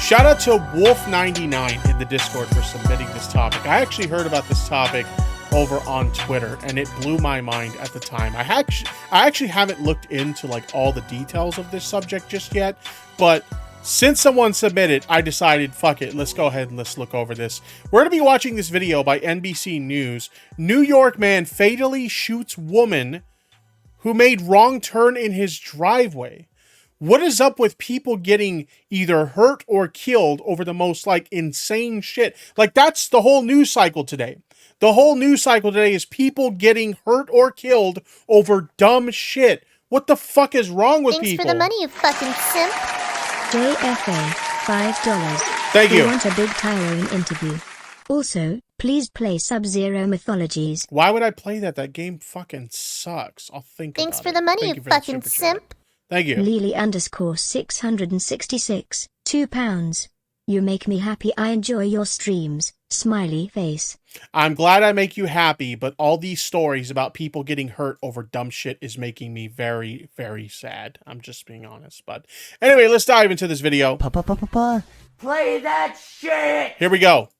Shout out to Wolf99 in the Discord for submitting this topic. I actually heard about this topic over on Twitter, and it blew my mind at the time. I actually haven't looked into like all the details of this subject just yet, but since someone submitted, I decided, fuck it, let's go ahead and let's look over this. We're going to be watching this video by NBC News. New York man fatally shoots woman who made wrong turn in his driveway. What is up with people getting either hurt or killed over the most like insane shit? Like that's the whole news cycle today. The whole news cycle today is people getting hurt or killed over dumb shit. What the fuck is wrong with people? Thanks for the money, you fucking simp. JFA, $5. Thank you. We want a big Tyrone interview. Also, please play Sub-Zero Mythologies. Why would I play that? That game fucking sucks. I'll think Thanks about for it. the money, Thank you for the fucking super simp. chat. Thank you. Lily_666, £2. You make me happy. I enjoy your streams. Smiley face. I'm glad I make you happy, but all these stories about people getting hurt over dumb shit is making me very, very sad. I'm just being honest. But anyway, let's dive into this video. Play that shit! Here we go.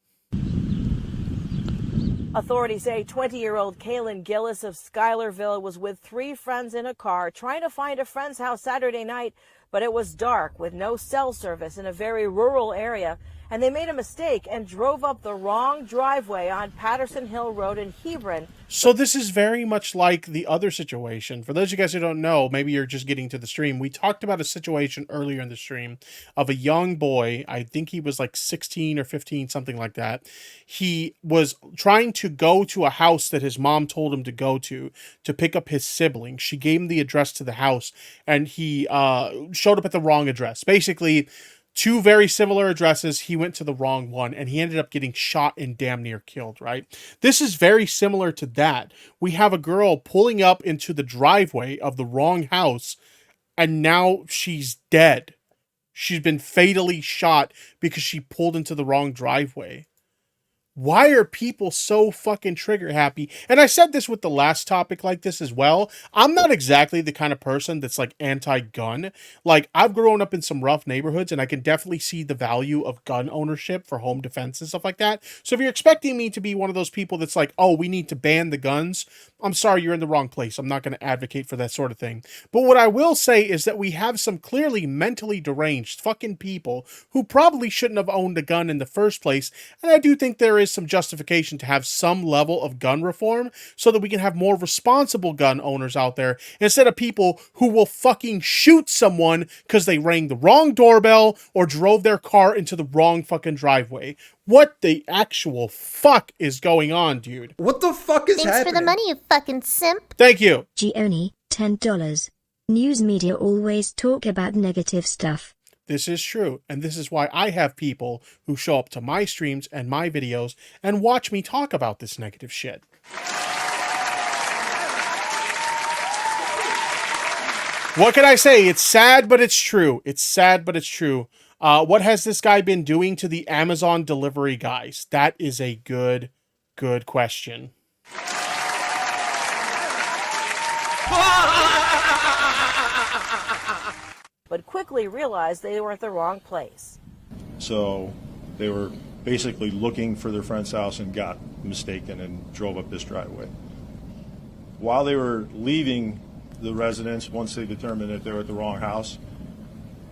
Authorities say 20-year-old Kaylin Gillis of Schuylerville was with 3 friends in a car trying to find a friend's house Saturday night, but it was dark with no cell service in a very rural area, and they made a mistake and drove up the wrong driveway on Patterson Hill Road in Hebron. So this is very much like the other situation. For those of you guys who don't know, maybe you're just getting to the stream. We talked about a situation earlier in the stream of a young boy. I think he was like 16 or 15, something like that. He was trying to go to a house that his mom told him to go to pick up his sibling. She gave him the address to the house, and he showed up at the wrong address. Basically, 2 very similar addresses, he went to the wrong one, and he ended up getting shot and damn near killed, right? This is very similar to that. We have a girl pulling up into the driveway of the wrong house, and now she's dead. She's been fatally shot because she pulled into the wrong driveway. Why are people so fucking trigger happy? And I said this with the last topic like this as well. I'm not exactly the kind of person that's like anti-gun. Like, I've grown up in some rough neighborhoods, and I can definitely see the value of gun ownership for home defense and stuff like that. So if you're expecting me to be one of those people that's like, oh, we need to ban the guns, I'm sorry, you're in the wrong place. I'm not going to advocate for that sort of thing. But what I will say is that we have some clearly mentally deranged fucking people who probably shouldn't have owned a gun in the first place. And I do think there is some justification to have some level of gun reform so that we can have more responsible gun owners out there instead of people who will fucking shoot someone because they rang the wrong doorbell or drove their car into the wrong fucking driveway. What the actual fuck is going on, dude? What the fuck is happening? Thanks for the money, you fucking simp. Thank you. Gioni, $10. News media always talk about negative stuff. This is true, and this is why I have people who show up to my streams and my videos and watch me talk about this negative shit. What can I say? It's sad, but it's true. It's sad, but it's true. What has this guy been doing to the Amazon delivery guys? That is a good question. But quickly realized they were at the wrong place. So they were basically looking for their friend's house and got mistaken and drove up this driveway. While they were leaving the residence, once they determined that they were at the wrong house,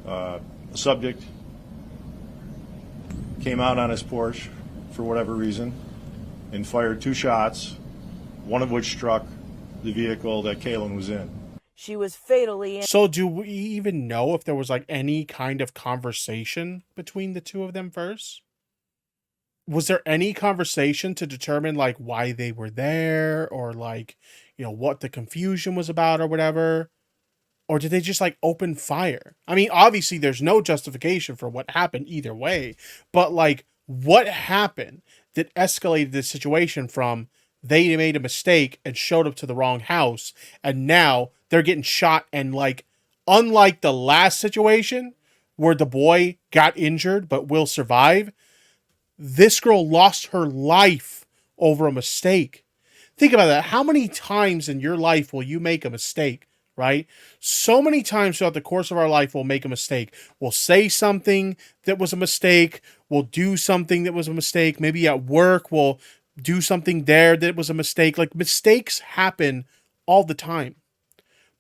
the subject came out on his porch for whatever reason and fired 2 shots, one of which struck the vehicle that Kaylin was in. She was fatally injured. So do we even know if there was like any kind of conversation between the two of them first? Was there any conversation to determine like why they were there or like, you know, what the confusion was about or whatever? Or did they just like open fire? I mean, obviously there's no justification for what happened either way, but like what happened that escalated this situation from they made a mistake and showed up to the wrong house, and now they're getting shot, and like, unlike the last situation where the boy got injured but will survive, this girl lost her life over a mistake. Think about that. How many times in your life will you make a mistake right? So many times throughout the course of our life, we'll make a mistake. We'll say something that was a mistake. We'll do something that was a mistake. Maybe at work, we'll do something there that was a mistake. Like, mistakes happen all the time.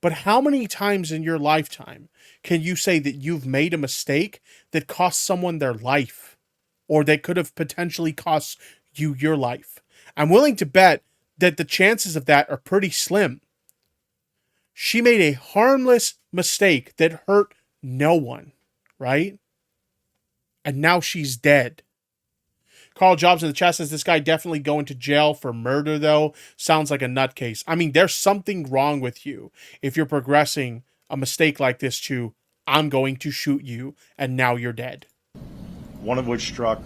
But how many times in your lifetime can you say that you've made a mistake that cost someone their life, or that could have potentially cost you your life? I'm willing to bet that the chances of that are pretty slim. She made a harmless mistake that hurt no one, right? And now she's dead. Carl Jobs in the chat says, this guy definitely going to jail for murder, though. Sounds like a nutcase. I mean, there's something wrong with you if you're progressing a mistake like this to, I'm going to shoot you, and now you're dead. One of which struck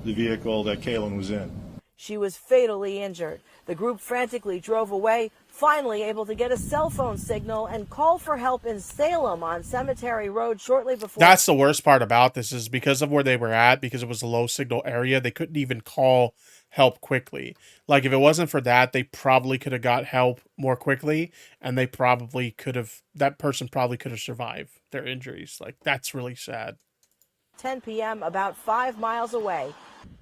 the vehicle that Kaylin was in. She was fatally injured. The group frantically drove away, finally able to get a cell phone signal and call for help in Salem on Cemetery Road shortly before. That's the worst part about this, is because of where they were at, because it was a low signal area, they couldn't even call help quickly. Like, if it wasn't for that, they probably could have got help more quickly, and they probably could have, that person probably could have survived their injuries. Like, that's really sad. 10 p.m. about 5 miles away,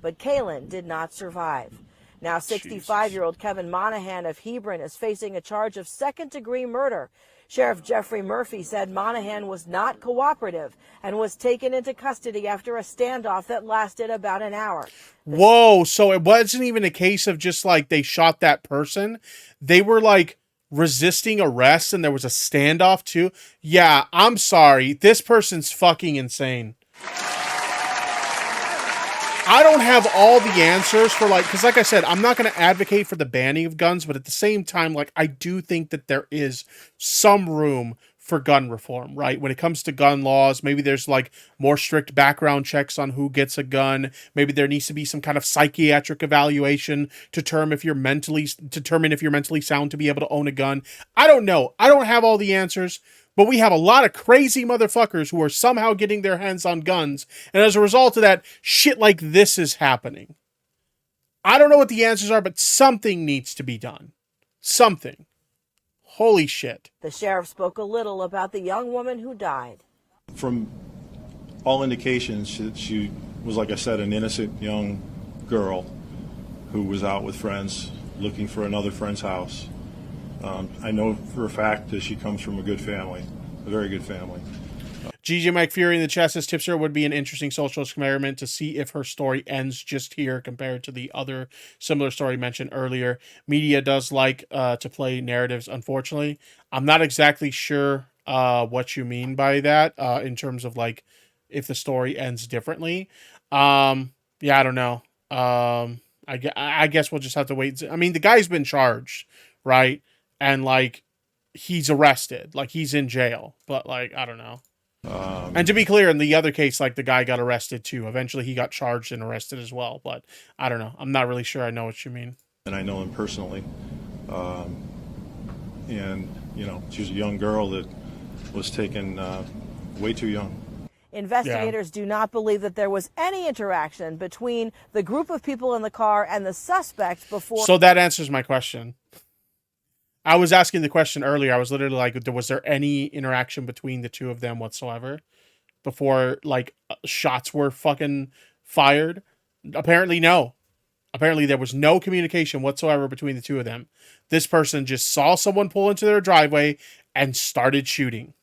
but Kaylin did not survive. Now 65-year-old Kevin Monahan of Hebron is facing a charge of second-degree murder. Sheriff Jeffrey Murphy said Monahan was not cooperative and was taken into custody after a standoff that lasted about an hour. Whoa, so it wasn't even a case of just like they shot that person. They were like resisting arrest and there was a standoff too. Yeah, I'm sorry. This person's fucking insane. I don't have all the answers for, like, because like I said, I'm not going to advocate for the banning of guns, but at the same time, like, I do think that there is some room for gun reform, right? When it comes to gun laws, maybe there's like more strict background checks on who gets a gun. Maybe there needs to be some kind of psychiatric evaluation to determine if you're mentally sound to be able to own a gun. I don't know. I don't have all the answers. But we have a lot of crazy motherfuckers who are somehow getting their hands on guns. And as a result of that, shit like this is happening. I don't know what the answers are, but something needs to be done. Something. Holy shit. The sheriff spoke a little about the young woman who died. From all indications, she was, like I said, an innocent young girl who was out with friends looking for another friend's house. I know for a fact that she comes from a good family, a very good family. GJ Mike Fury in the chat says, Tipster would be an interesting social experiment to see if her story ends just here compared to the other similar story mentioned earlier. Media does like to play narratives, unfortunately. I'm not exactly sure what you mean by that in terms of like if the story ends differently. Yeah, I don't know. I guess we'll just have to wait. I mean, the guy's been charged, right? And like he's arrested, like he's in jail, but like I don't know. And to be clear, in the other case, like the guy got arrested too. Eventually, he got charged and arrested as well. But I don't know. I'm not really sure. I know what you mean. And I know him personally. And you know, she was a young girl that was taken way too young. Investigators do not believe that there was any interaction between the group of people in the car and the suspect before. So that answers my question. I was asking the question earlier. I was literally like, was there any interaction between the two of them whatsoever before like shots were fucking fired? Apparently, no. Apparently, there was no communication whatsoever between the two of them. This person just saw someone pull into their driveway and started shooting.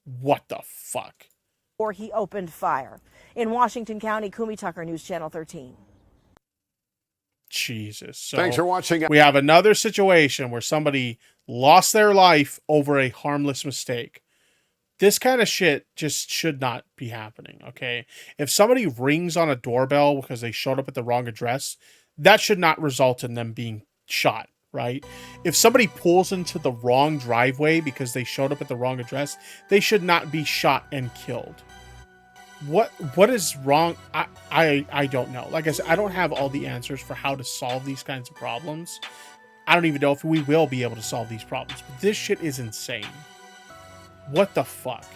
What the fuck? Or he opened fire. In Washington County, Kumi Tucker, News Channel 13. Jesus. So thanks for watching. We have another situation where somebody lost their life over a harmless mistake. This kind of shit just should not be happening, okay? If somebody rings on a doorbell because they showed up at the wrong address, that should not result in them being shot, right? If somebody pulls into the wrong driveway because they showed up at the wrong address, they should not be shot and killed. What is wrong? I don't know. Like I said, I don't have all the answers for how to solve these kinds of problems. I don't even know if we will be able to solve these problems. But this shit is insane. What the fuck?